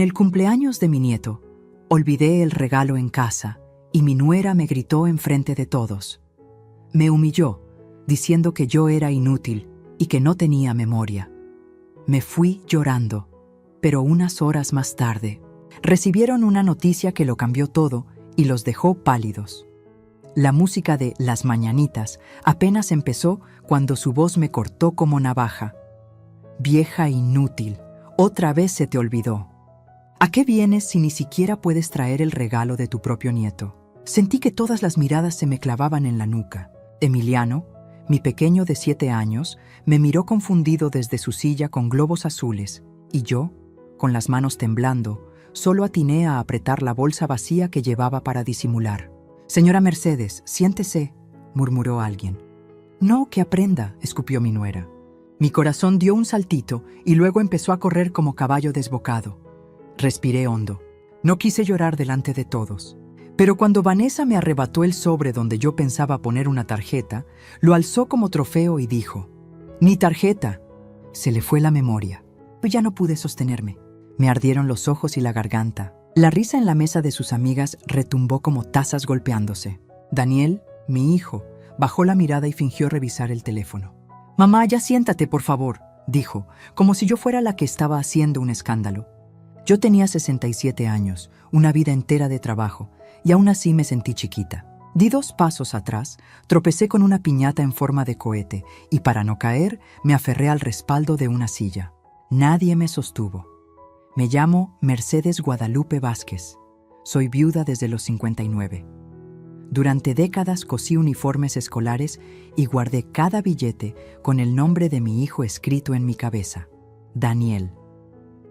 el cumpleaños de mi nieto, olvidé el regalo en casa y mi nuera me gritó enfrente de todos. Me humilló, diciendo que yo era inútil y que no tenía memoria. Me fui llorando, pero unas horas más tarde, recibieron una noticia que lo cambió todo y los dejó pálidos. La música de Las Mañanitas apenas empezó cuando su voz me cortó como navaja. Vieja inútil, otra vez se te olvidó. ¿A qué vienes si ni siquiera puedes traer el regalo de tu propio nieto? Sentí que todas las miradas se me clavaban en la nuca. Emiliano, mi pequeño de 7 años, me miró confundido desde su silla con globos azules, y yo, con las manos temblando, solo atiné a apretar la bolsa vacía que llevaba para disimular. «Señora Mercedes, siéntese», murmuró alguien. «No, que aprenda», escupió mi nuera. Mi corazón dio un saltito y luego empezó a correr como caballo desbocado. Respiré hondo. No quise llorar delante de todos. Pero cuando Vanessa me arrebató el sobre donde yo pensaba poner una tarjeta, lo alzó como trofeo y dijo: «¡Ni tarjeta!». Se le fue la memoria. Pues ya no pude sostenerme. Me ardieron los ojos y la garganta. La risa en la mesa de sus amigas retumbó como tazas golpeándose. Daniel, mi hijo, bajó la mirada y fingió revisar el teléfono. «Mamá, ya siéntate, por favor», dijo, como si yo fuera la que estaba haciendo un escándalo. Yo tenía 67 años, una vida entera de trabajo, y aún así me sentí chiquita. Di 2 pasos atrás, tropecé con una piñata en forma de cohete, y para no caer, me aferré al respaldo de una silla. Nadie me sostuvo. Me llamo Mercedes Guadalupe Vázquez. Soy viuda desde los 59. Durante décadas cosí uniformes escolares y guardé cada billete con el nombre de mi hijo escrito en mi cabeza: Daniel.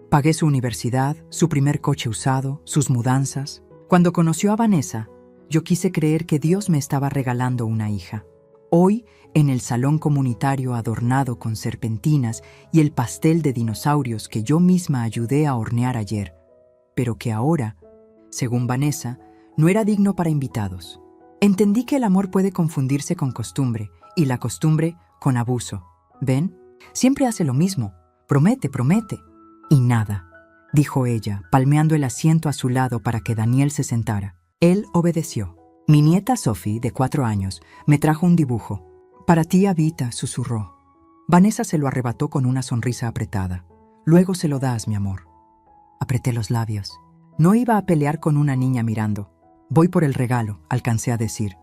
Pagué su universidad, su primer coche usado, sus mudanzas. Cuando conoció a Vanessa, yo quise creer que Dios me estaba regalando una hija. Hoy, en el salón comunitario adornado con serpentinas y el pastel de dinosaurios que yo misma ayudé a hornear ayer, pero que ahora, según Vanessa, no era digno para invitados. Entendí que el amor puede confundirse con costumbre y la costumbre con abuso. ¿Ven? Siempre hace lo mismo. Promete, promete. Y nada, dijo ella, palmeando el asiento a su lado para que Daniel se sentara. Él obedeció. Mi nieta Sophie, de 4 años, me trajo un dibujo. «Para ti, Abita», susurró. Vanessa se lo arrebató con una sonrisa apretada. «Luego se lo das, mi amor». Apreté los labios. No iba a pelear con una niña mirando. «Voy por el regalo», alcancé a decir.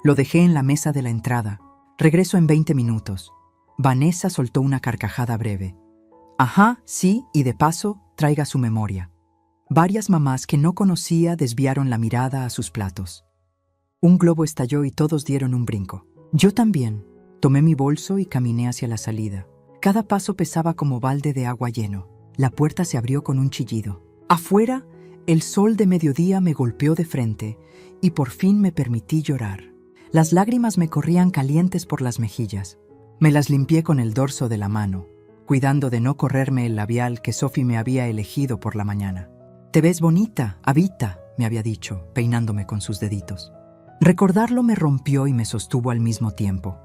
Lo dejé en la mesa de la entrada. «Regreso en 20 minutos». Vanessa soltó una carcajada breve. «Ajá, sí, y de paso, traiga su memoria». Varias mamás que no conocía desviaron la mirada a sus platos. Un globo estalló y todos dieron un brinco. Yo también. Tomé mi bolso y caminé hacia la salida. Cada paso pesaba como balde de agua lleno. La puerta se abrió con un chillido. Afuera, el sol de mediodía me golpeó de frente y por fin me permití llorar. Las lágrimas me corrían calientes por las mejillas. Me las limpié con el dorso de la mano, cuidando de no correrme el labial que Sophie me había elegido por la mañana. «Te ves bonita, Abita», me había dicho, peinándome con sus deditos. Recordarlo me rompió y me sostuvo al mismo tiempo.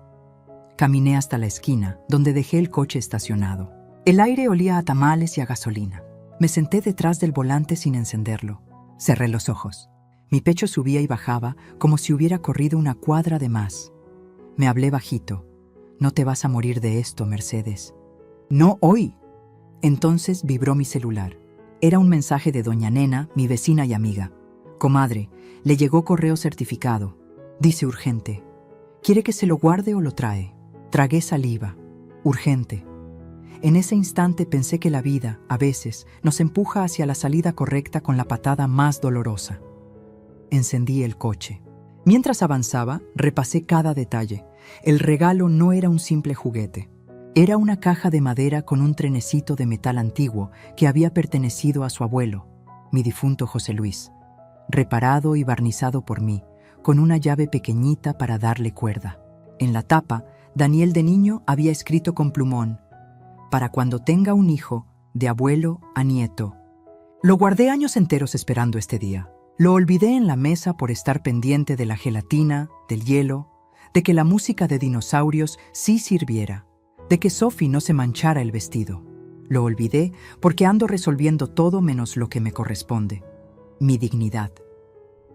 Caminé hasta la esquina, donde dejé el coche estacionado. El aire olía a tamales y a gasolina. Me senté detrás del volante sin encenderlo. Cerré los ojos. Mi pecho subía y bajaba como si hubiera corrido una cuadra de más. Me hablé bajito. «No te vas a morir de esto, Mercedes». «No hoy». Entonces vibró mi celular. Era un mensaje de doña Nena, mi vecina y amiga. «Comadre, le llegó correo certificado. Dice urgente. ¿Quiere que se lo guarde o lo trae?». Tragué saliva. Urgente. En ese instante pensé que la vida, a veces, nos empuja hacia la salida correcta con la patada más dolorosa. Encendí el coche. Mientras avanzaba, repasé cada detalle. El regalo no era un simple juguete. Era una caja de madera con un trenecito de metal antiguo que había pertenecido a su abuelo, mi difunto José Luis. Reparado y barnizado por mí, con una llave pequeñita para darle cuerda. En la tapa, Daniel de niño había escrito con plumón: «Para cuando tenga un hijo, de abuelo a nieto». Lo guardé años enteros esperando este día. Lo olvidé en la mesa por estar pendiente de la gelatina, del hielo, de que la música de dinosaurios sí sirviera, de que Sophie no se manchara el vestido. Lo olvidé porque ando resolviendo todo menos lo que me corresponde. Mi dignidad.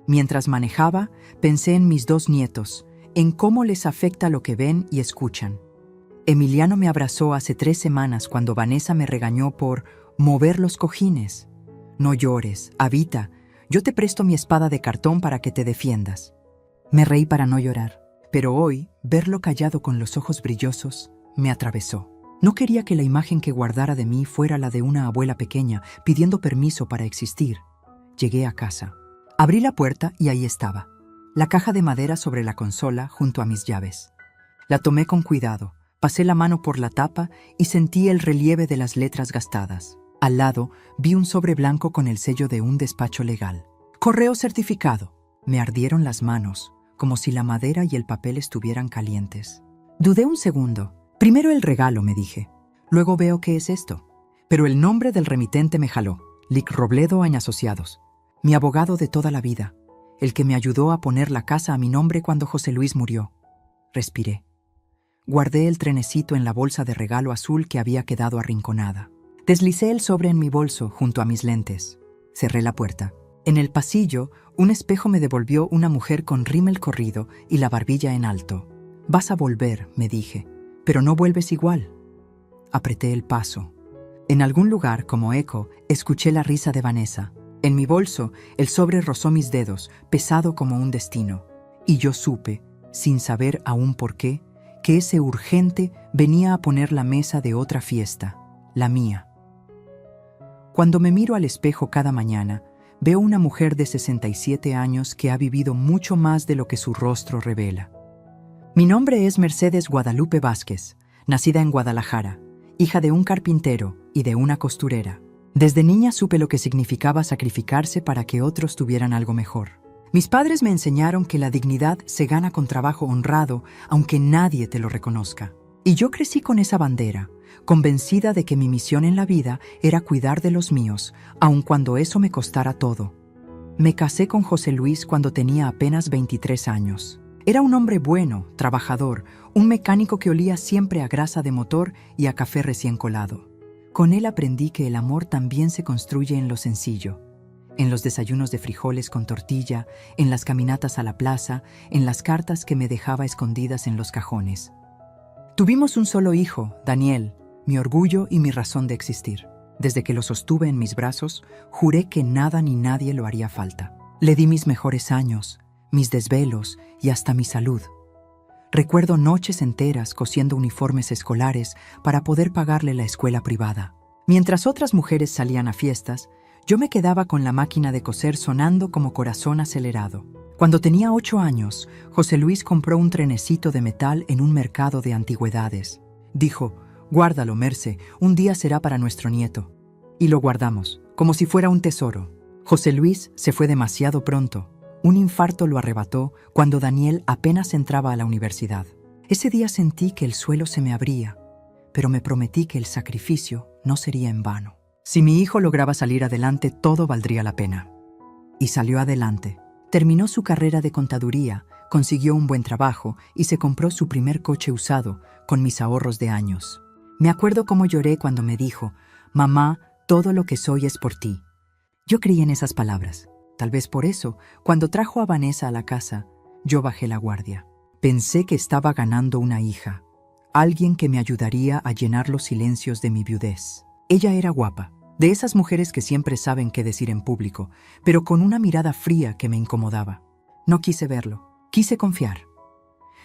Mientras manejaba, pensé en mis 2 nietos, en cómo les afecta lo que ven y escuchan. Emiliano me abrazó hace 3 semanas cuando Vanessa me regañó por mover los cojines. No llores, Avita, yo te presto mi espada de cartón para que te defiendas. Me reí para no llorar, pero hoy, verlo callado con los ojos brillosos, me atravesó. No quería que la imagen que guardara de mí fuera la de una abuela pequeña pidiendo permiso para existir. Llegué a casa. Abrí la puerta y ahí estaba, la caja de madera sobre la consola junto a mis llaves. La tomé con cuidado, pasé la mano por la tapa y sentí el relieve de las letras gastadas. Al lado vi un sobre blanco con el sello de un despacho legal. Correo certificado. Me ardieron las manos, como si la madera y el papel estuvieran calientes. Dudé un segundo. Primero el regalo, me dije. Luego veo qué es esto. Pero el nombre del remitente me jaló. Lic Robledo & Asociados. Mi abogado de toda la vida. El que me ayudó a poner la casa a mi nombre cuando José Luis murió. Respiré. Guardé el trenecito en la bolsa de regalo azul que había quedado arrinconada. Deslicé el sobre en mi bolso junto a mis lentes. Cerré la puerta. En el pasillo, un espejo me devolvió una mujer con rímel corrido y la barbilla en alto. Vas a volver, me dije, pero no vuelves igual. Apreté el paso. En algún lugar, como eco, escuché la risa de Vanessa. En mi bolso, el sobre rozó mis dedos, pesado como un destino. Y yo supe, sin saber aún por qué, que ese urgente venía a poner la mesa de otra fiesta, la mía. Cuando me miro al espejo cada mañana, veo una mujer de 67 años que ha vivido mucho más de lo que su rostro revela. Mi nombre es Mercedes Guadalupe Vázquez, nacida en Guadalajara, hija de un carpintero y de una costurera. Desde niña supe lo que significaba sacrificarse para que otros tuvieran algo mejor. Mis padres me enseñaron que la dignidad se gana con trabajo honrado, aunque nadie te lo reconozca. Y yo crecí con esa bandera, convencida de que mi misión en la vida era cuidar de los míos, aun cuando eso me costara todo. Me casé con José Luis cuando tenía apenas 23 años. Era un hombre bueno, trabajador, un mecánico que olía siempre a grasa de motor y a café recién colado. Con él aprendí que el amor también se construye en lo sencillo, en los desayunos de frijoles con tortilla, en las caminatas a la plaza, en las cartas que me dejaba escondidas en los cajones. Tuvimos un solo hijo, Daniel, mi orgullo y mi razón de existir. Desde que lo sostuve en mis brazos, juré que nada ni nadie lo haría falta. Le di mis mejores años, mis desvelos y hasta mi salud. Recuerdo noches enteras cosiendo uniformes escolares para poder pagarle la escuela privada. Mientras otras mujeres salían a fiestas, yo me quedaba con la máquina de coser sonando como corazón acelerado. Cuando tenía 8 años, José Luis compró un trenecito de metal en un mercado de antigüedades. Dijo, guárdalo, Merce, un día será para nuestro nieto. Y lo guardamos, como si fuera un tesoro. José Luis se fue demasiado pronto. Un infarto lo arrebató cuando Daniel apenas entraba a la universidad. Ese día sentí que el suelo se me abría, pero me prometí que el sacrificio no sería en vano. Si mi hijo lograba salir adelante, todo valdría la pena. Y salió adelante. Terminó su carrera de contaduría, consiguió un buen trabajo y se compró su primer coche usado con mis ahorros de años. Me acuerdo cómo lloré cuando me dijo, «Mamá, todo lo que soy es por ti». Yo creí en esas palabras. Tal vez por eso, cuando trajo a Vanessa a la casa, yo bajé la guardia. Pensé que estaba ganando una hija, alguien que me ayudaría a llenar los silencios de mi viudez. Ella era guapa, de esas mujeres que siempre saben qué decir en público, pero con una mirada fría que me incomodaba. No quise verlo, quise confiar.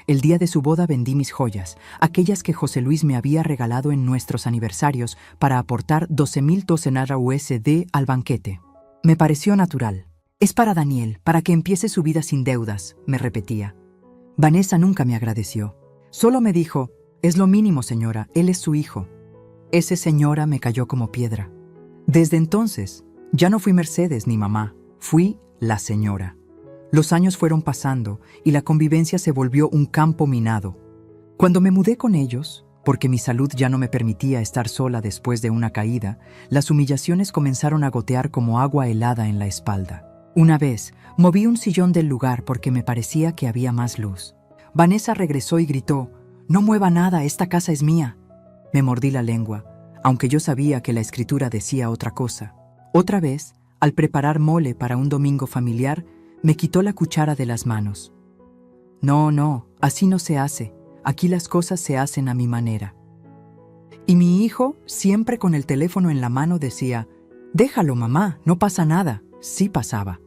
El día de su boda vendí mis joyas, aquellas que José Luis me había regalado en nuestros aniversarios para aportar 12,000 docenara USD al banquete. Me pareció natural. Es para Daniel, para que empiece su vida sin deudas, me repetía. Vanessa nunca me agradeció. Solo me dijo, es lo mínimo, señora, él es su hijo. Ese señora me cayó como piedra. Desde entonces, ya no fui Mercedes ni mamá, fui la señora. Los años fueron pasando y la convivencia se volvió un campo minado. Cuando me mudé con ellos, porque mi salud ya no me permitía estar sola después de una caída, las humillaciones comenzaron a gotear como agua helada en la espalda. Una vez, moví un sillón del lugar porque me parecía que había más luz. Vanessa regresó y gritó, «No mueva nada, esta casa es mía». Me mordí la lengua. aunque yo sabía que la escritura decía otra cosa. Otra vez, al preparar mole para un domingo familiar, me quitó la cuchara de las manos. No, así no se hace. Aquí las cosas se hacen a mi manera. Y mi hijo, siempre con el teléfono en la mano, decía: «Déjalo, mamá, no pasa nada». Sí pasaba.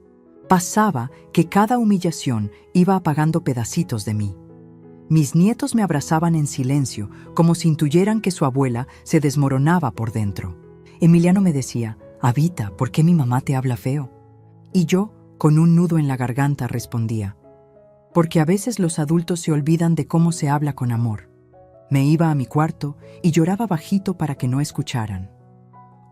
Pasaba que cada humillación iba apagando pedacitos de mí. Mis nietos me abrazaban en silencio, como si intuyeran que su abuela se desmoronaba por dentro. Emiliano me decía: «Abita, ¿por qué mi mamá te habla feo?». Y yo, con un nudo en la garganta, respondía: «Porque a veces los adultos se olvidan de cómo se habla con amor». Me iba a mi cuarto y lloraba bajito para que no escucharan.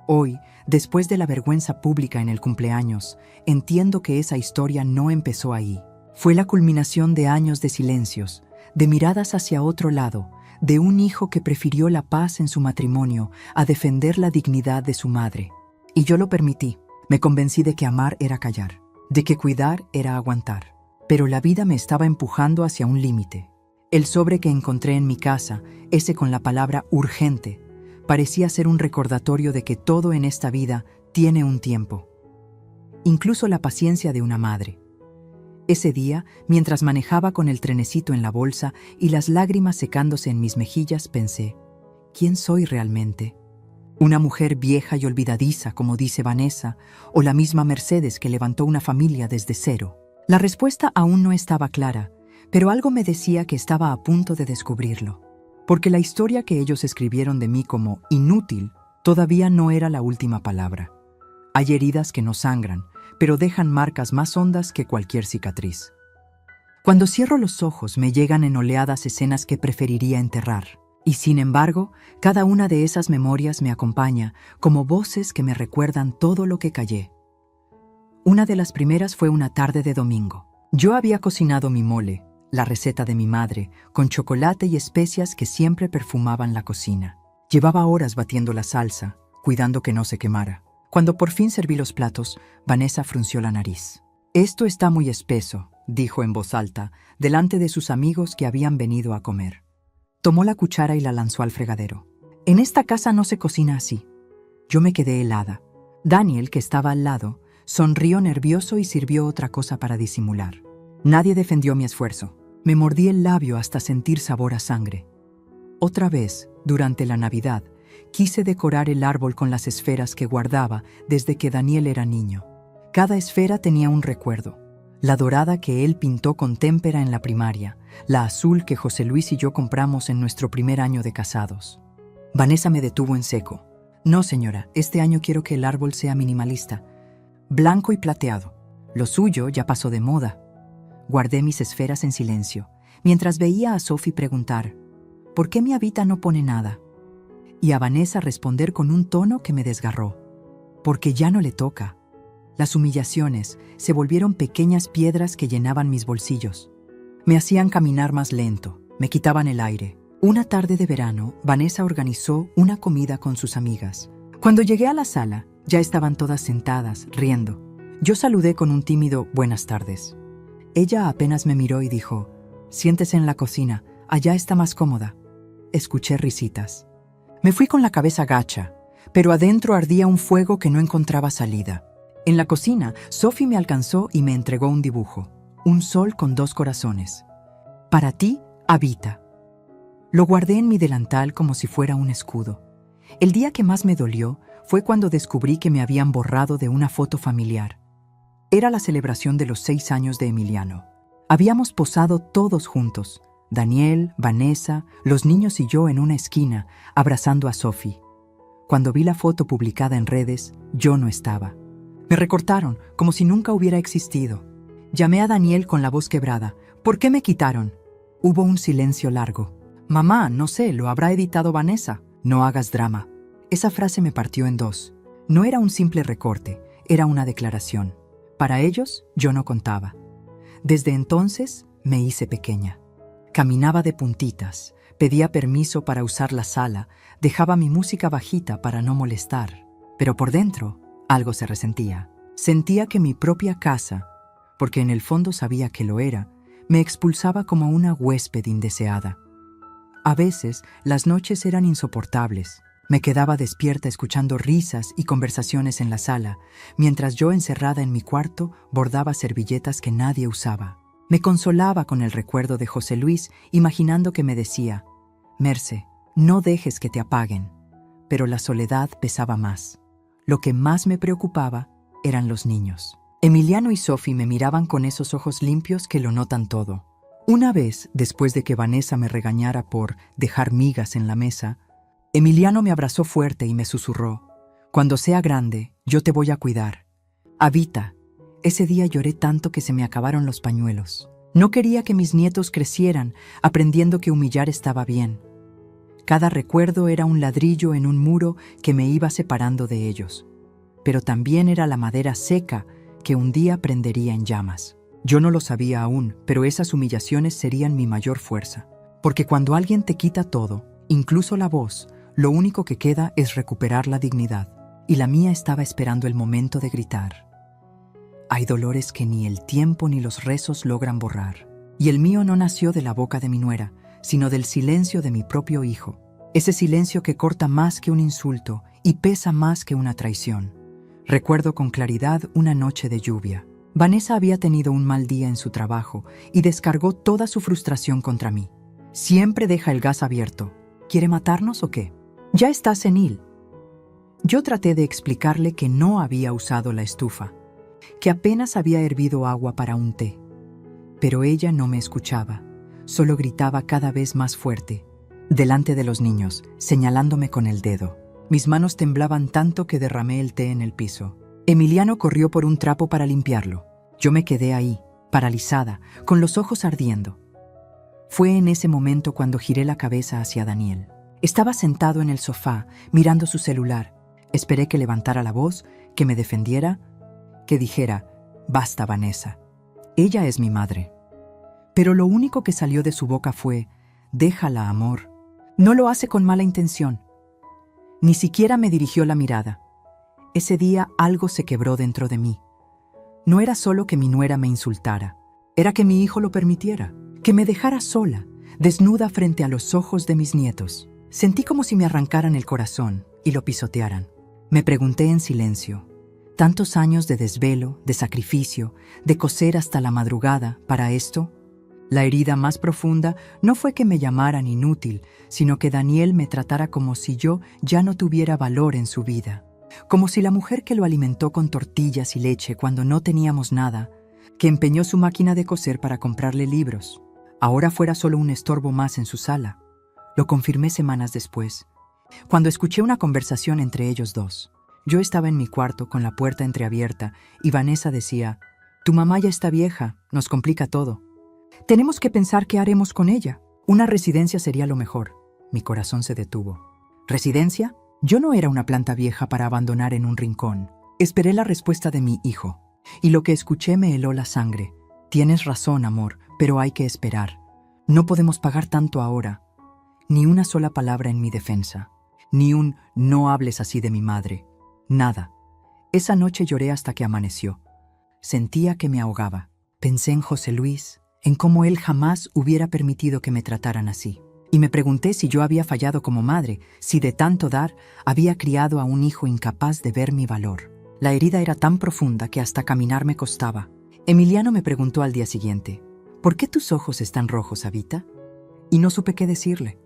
Hoy, después de la vergüenza pública en el cumpleaños, entiendo que esa historia no empezó ahí. Fue la culminación de años de silencios, de miradas hacia otro lado, de un hijo que prefirió la paz en su matrimonio a defender la dignidad de su madre. Y yo lo permití. Me convencí de que amar era callar, de que cuidar era aguantar. Pero la vida me estaba empujando hacia un límite. El sobre que encontré en mi casa, ese con la palabra urgente, parecía ser un recordatorio de que todo en esta vida tiene un tiempo. Incluso la paciencia de una madre. Ese día, mientras manejaba con el trenecito en la bolsa y las lágrimas secándose en mis mejillas, pensé: ¿quién soy realmente? ¿Una mujer vieja y olvidadiza, como dice Vanessa, o la misma Mercedes que levantó una familia desde cero? La respuesta aún no estaba clara, pero algo me decía que estaba a punto de descubrirlo. Porque la historia que ellos escribieron de mí como inútil todavía no era la última palabra. Hay heridas que no sangran, pero dejan marcas más hondas que cualquier cicatriz. Cuando cierro los ojos me llegan en oleadas escenas que preferiría enterrar. Y sin embargo, cada una de esas memorias me acompaña como voces que me recuerdan todo lo que callé. Una de las primeras fue una tarde de domingo. Yo había cocinado mi mole, la receta de mi madre, con chocolate y especias que siempre perfumaban la cocina. Llevaba horas batiendo la salsa, cuidando que no se quemara. Cuando por fin serví los platos, Vanessa frunció la nariz. «Esto está muy espeso», dijo en voz alta, delante de sus amigos que habían venido a comer. Tomó la cuchara y la lanzó al fregadero. «En esta casa no se cocina así». Yo me quedé helada. Daniel, que estaba al lado, sonrió nervioso y sirvió otra cosa para disimular. Nadie defendió mi esfuerzo. Me mordí el labio hasta sentir sabor a sangre. Otra vez, durante la Navidad, quise decorar el árbol con las esferas que guardaba desde que Daniel era niño. Cada esfera tenía un recuerdo. La dorada que él pintó con témpera en la primaria, la azul que José Luis y yo compramos en nuestro primer año de casados. Vanessa me detuvo en seco. «No, señora, este año quiero que el árbol sea minimalista. Blanco y plateado. Lo suyo ya pasó de moda». Guardé mis esferas en silencio, mientras veía a Sophie preguntar: «¿Por qué mi Abita no pone nada?». Y a Vanessa responder con un tono que me desgarró: «Porque ya no le toca». Las humillaciones se volvieron pequeñas piedras que llenaban mis bolsillos. Me hacían caminar más lento, me quitaban el aire. Una tarde de verano, Vanessa organizó una comida con sus amigas. Cuando llegué a la sala, ya estaban todas sentadas, riendo. Yo saludé con un tímido «buenas tardes». Ella apenas me miró y dijo: «Siéntese en la cocina, allá está más cómoda». Escuché risitas. Me fui con la cabeza gacha, pero adentro ardía un fuego que no encontraba salida. En la cocina, Sophie me alcanzó y me entregó un dibujo, un sol con 2 corazones. «Para ti, Abita». Lo guardé en mi delantal como si fuera un escudo. El día que más me dolió fue cuando descubrí que me habían borrado de una foto familiar. Era la celebración de los 6 años de Emiliano. Habíamos posado todos juntos, Daniel, Vanessa, los niños y yo en una esquina, abrazando a Sophie. Cuando vi la foto publicada en redes, yo no estaba. Me recortaron, como si nunca hubiera existido. Llamé a Daniel con la voz quebrada. «¿Por qué me quitaron?». Hubo un silencio largo. «Mamá, no sé, lo habrá editado Vanessa». «No hagas drama». Esa frase me partió en 2. No era un simple recorte, era una declaración. Para ellos, yo no contaba. Desde entonces, me hice pequeña. Caminaba de puntitas, pedía permiso para usar la sala, dejaba mi música bajita para no molestar. Pero por dentro, algo se resentía. Sentía que mi propia casa, porque en el fondo sabía que lo era, me expulsaba como una huésped indeseada. A veces, las noches eran insoportables. Me quedaba despierta escuchando risas y conversaciones en la sala, mientras yo, encerrada en mi cuarto, bordaba servilletas que nadie usaba. Me consolaba con el recuerdo de José Luis, imaginando que me decía: Merce, no dejes que te apaguen. Pero la soledad pesaba más. Lo que más me preocupaba eran los niños. Emiliano y Sophie me miraban con esos ojos limpios que lo notan todo. Una vez, después de que Vanessa me regañara por dejar migas en la mesa, Emiliano me abrazó fuerte y me susurró: Cuando sea grande, yo te voy a cuidar. Habita. Ese día lloré tanto que se me acabaron los pañuelos. No quería que mis nietos crecieran aprendiendo que humillar estaba bien. Cada recuerdo era un ladrillo en un muro que me iba separando de ellos. Pero también era la madera seca que un día prendería en llamas. Yo no lo sabía aún, pero esas humillaciones serían mi mayor fuerza. Porque cuando alguien te quita todo, incluso la voz, lo único que queda es recuperar la dignidad. Y la mía estaba esperando el momento de gritar. Hay dolores que ni el tiempo ni los rezos logran borrar. Y el mío no nació de la boca de mi nuera, sino del silencio de mi propio hijo. Ese silencio que corta más que un insulto y pesa más que una traición. Recuerdo con claridad una noche de lluvia. Vanessa había tenido un mal día en su trabajo y descargó toda su frustración contra mí. Siempre deja el gas abierto. ¿Quiere matarnos o qué? Ya está senil. Yo traté de explicarle que no había usado la estufa, que apenas había hervido agua para un té. Pero ella no me escuchaba, solo gritaba cada vez más fuerte, delante de los niños, señalándome con el dedo. Mis manos temblaban tanto que derramé el té en el piso. Emiliano corrió por un trapo para limpiarlo. Yo me quedé ahí, paralizada, con los ojos ardiendo. Fue en ese momento cuando giré la cabeza hacia Daniel. Estaba sentado en el sofá, mirando su celular. Esperé que levantara la voz, que me defendiera, que dijera: «Basta, Vanessa. Ella es mi madre». Pero lo único que salió de su boca fue: «Déjala, amor. No lo hace con mala intención». Ni siquiera me dirigió la mirada. Ese día algo se quebró dentro de mí. No era solo que mi nuera me insultara, era que mi hijo lo permitiera, que me dejara sola, desnuda frente a los ojos de mis nietos. Sentí como si me arrancaran el corazón y lo pisotearan. Me pregunté en silencio: ¿tantos años de desvelo, de sacrificio, de coser hasta la madrugada para esto? La herida más profunda no fue que me llamaran inútil, sino que Daniel me tratara como si yo ya no tuviera valor en su vida. Como si la mujer que lo alimentó con tortillas y leche cuando no teníamos nada, que empeñó su máquina de coser para comprarle libros, ahora fuera solo un estorbo más en su sala. Lo confirmé semanas después, cuando escuché una conversación entre ellos dos. Yo estaba en mi cuarto con la puerta entreabierta y Vanessa decía: «Tu mamá ya está vieja, nos complica todo. Tenemos que pensar qué haremos con ella. Una residencia sería lo mejor». Mi corazón se detuvo. ¿Residencia? Yo no era una planta vieja para abandonar en un rincón. Esperé la respuesta de mi hijo, y lo que escuché me heló la sangre. «Tienes razón, amor, pero hay que esperar. No podemos pagar tanto ahora». Ni una sola palabra en mi defensa. Ni un «no hables así de mi madre». Nada. Esa noche lloré hasta que amaneció. Sentía que me ahogaba. Pensé en José Luis, en cómo él jamás hubiera permitido que me trataran así. Y me pregunté si yo había fallado como madre, si de tanto dar había criado a un hijo incapaz de ver mi valor. La herida era tan profunda que hasta caminar me costaba. Emiliano me preguntó al día siguiente: «¿Por qué tus ojos están rojos, Habita?». Y no supe qué decirle.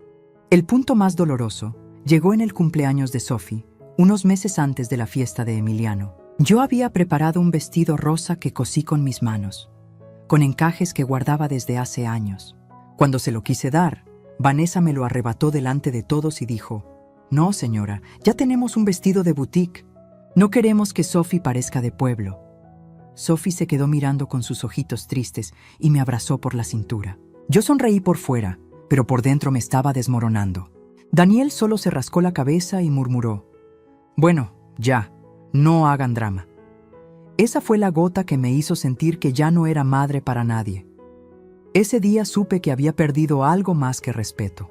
El punto más doloroso llegó en el cumpleaños de Sophie, unos meses antes de la fiesta de Emiliano. Yo había preparado un vestido rosa que cosí con mis manos, con encajes que guardaba desde hace años. Cuando se lo quise dar, Vanessa me lo arrebató delante de todos y dijo: «No, señora, ya tenemos un vestido de boutique. No queremos que Sophie parezca de pueblo». Sophie se quedó mirando con sus ojitos tristes y me abrazó por la cintura. Yo sonreí por fuera, pero por dentro me estaba desmoronando. Daniel solo se rascó la cabeza y murmuró: «Bueno, ya, no hagan drama». Esa fue la gota que me hizo sentir que ya no era madre para nadie. Ese día supe que había perdido algo más que respeto.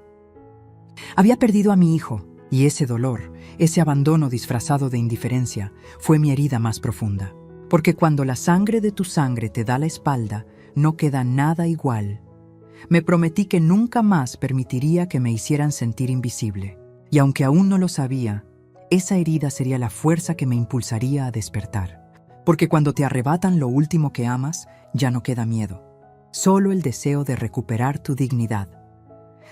Había perdido a mi hijo, y ese dolor, ese abandono disfrazado de indiferencia, fue mi herida más profunda. Porque cuando la sangre de tu sangre te da la espalda, no queda nada igual. Me prometí que nunca más permitiría que me hicieran sentir invisible. Y aunque aún no lo sabía, esa herida sería la fuerza que me impulsaría a despertar. Porque cuando te arrebatan lo último que amas, ya no queda miedo, solo el deseo de recuperar tu dignidad.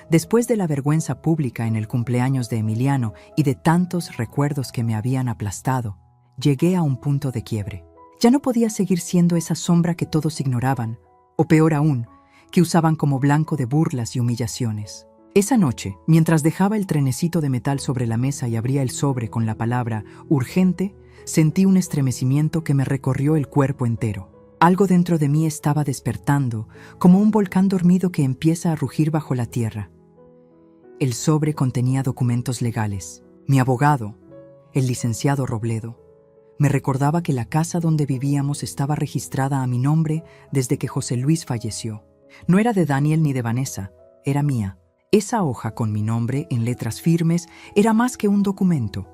Después de la vergüenza pública en el cumpleaños de Emiliano y de tantos recuerdos que me habían aplastado, llegué a un punto de quiebre. Ya no podía seguir siendo esa sombra que todos ignoraban, o peor aún, que usaban como blanco de burlas y humillaciones. Esa noche, mientras dejaba el trenecito de metal sobre la mesa y abría el sobre con la palabra urgente, sentí un estremecimiento que me recorrió el cuerpo entero. Algo dentro de mí estaba despertando, como un volcán dormido que empieza a rugir bajo la tierra. El sobre contenía documentos legales. Mi abogado, el licenciado Robledo, me recordaba que la casa donde vivíamos estaba registrada a mi nombre desde que José Luis falleció. No era de Daniel ni de Vanessa, era mía. Esa hoja con mi nombre en letras firmes era más que un documento.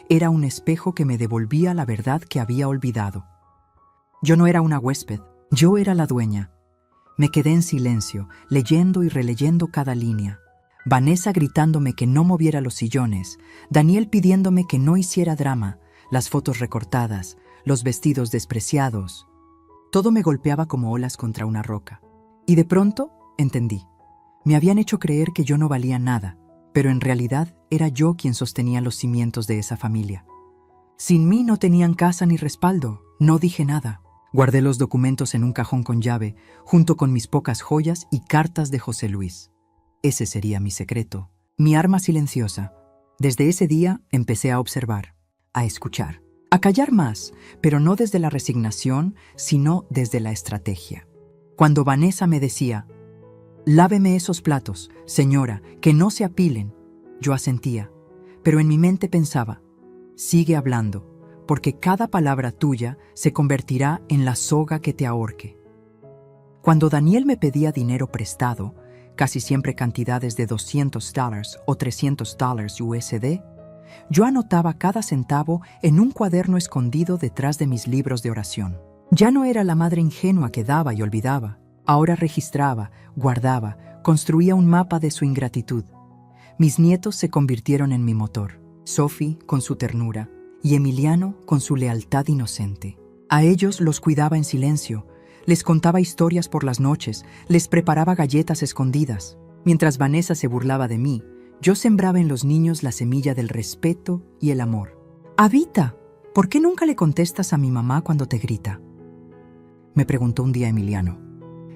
Era un espejo que me devolvía la verdad que había olvidado. Yo no era una huésped, yo era la dueña. Me quedé en silencio, leyendo y releyendo cada línea. Vanessa gritándome que no moviera los sillones, Daniel pidiéndome que no hiciera drama, las fotos recortadas, los vestidos despreciados. Todo me golpeaba como olas contra una roca. Y de pronto entendí. Me habían hecho creer que yo no valía nada, pero en realidad era yo quien sostenía los cimientos de esa familia. Sin mí no tenían casa ni respaldo, no dije nada. Guardé los documentos en un cajón con llave, junto con mis pocas joyas y cartas de José Luis. Ese sería mi secreto, mi arma silenciosa. Desde ese día empecé a observar, a escuchar, a callar más, pero no desde la resignación, sino desde la estrategia. Cuando Vanessa me decía, «Láveme esos platos, señora, que no se apilen», yo asentía, pero en mi mente pensaba, «Sigue hablando, porque cada palabra tuya se convertirá en la soga que te ahorque». Cuando Daniel me pedía dinero prestado, casi siempre cantidades de $200 o $300 USD, yo anotaba cada centavo en un cuaderno escondido detrás de mis libros de oración. Ya no era la madre ingenua que daba y olvidaba. Ahora registraba, guardaba, construía un mapa de su ingratitud. Mis nietos se convirtieron en mi motor. Sophie con su ternura y Emiliano con su lealtad inocente. A ellos los cuidaba en silencio, les contaba historias por las noches, les preparaba galletas escondidas. Mientras Vanessa se burlaba de mí, yo sembraba en los niños la semilla del respeto y el amor. «Avita, ¿por qué nunca le contestas a mi mamá cuando te grita?», me preguntó un día Emiliano.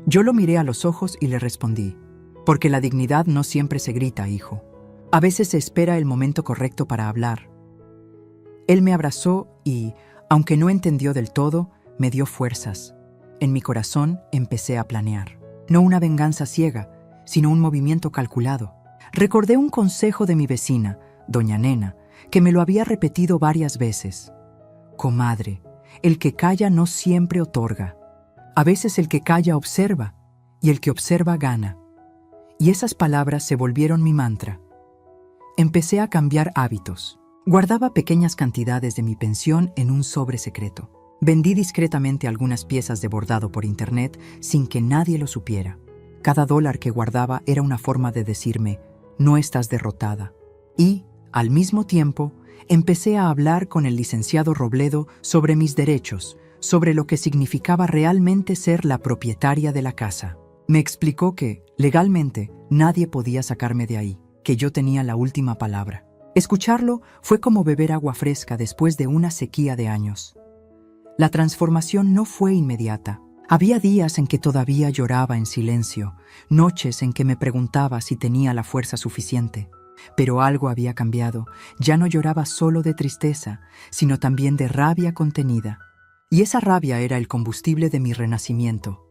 Yo lo miré a los ojos y le respondí, «Porque la dignidad no siempre se grita, hijo. A veces se espera el momento correcto para hablar». Él me abrazó y, aunque no entendió del todo, me dio fuerzas. En mi corazón empecé a planear. No una venganza ciega, sino un movimiento calculado. Recordé un consejo de mi vecina, doña Nena, que me lo había repetido varias veces. «Comadre, el que calla no siempre otorga. A veces el que calla observa, y el que observa gana». Y esas palabras se volvieron mi mantra. Empecé a cambiar hábitos. Guardaba pequeñas cantidades de mi pensión en un sobre secreto. Vendí discretamente algunas piezas de bordado por internet sin que nadie lo supiera. Cada dólar que guardaba era una forma de decirme, «No estás derrotada». Y, al mismo tiempo, empecé a hablar con el licenciado Robledo sobre mis derechos, sobre lo que significaba realmente ser la propietaria de la casa. Me explicó que, legalmente, nadie podía sacarme de ahí, que yo tenía la última palabra. Escucharlo fue como beber agua fresca después de una sequía de años. La transformación no fue inmediata. Había días en que todavía lloraba en silencio, noches en que me preguntaba si tenía la fuerza suficiente. Pero algo había cambiado. Ya no lloraba solo de tristeza, sino también de rabia contenida. Y esa rabia era el combustible de mi renacimiento.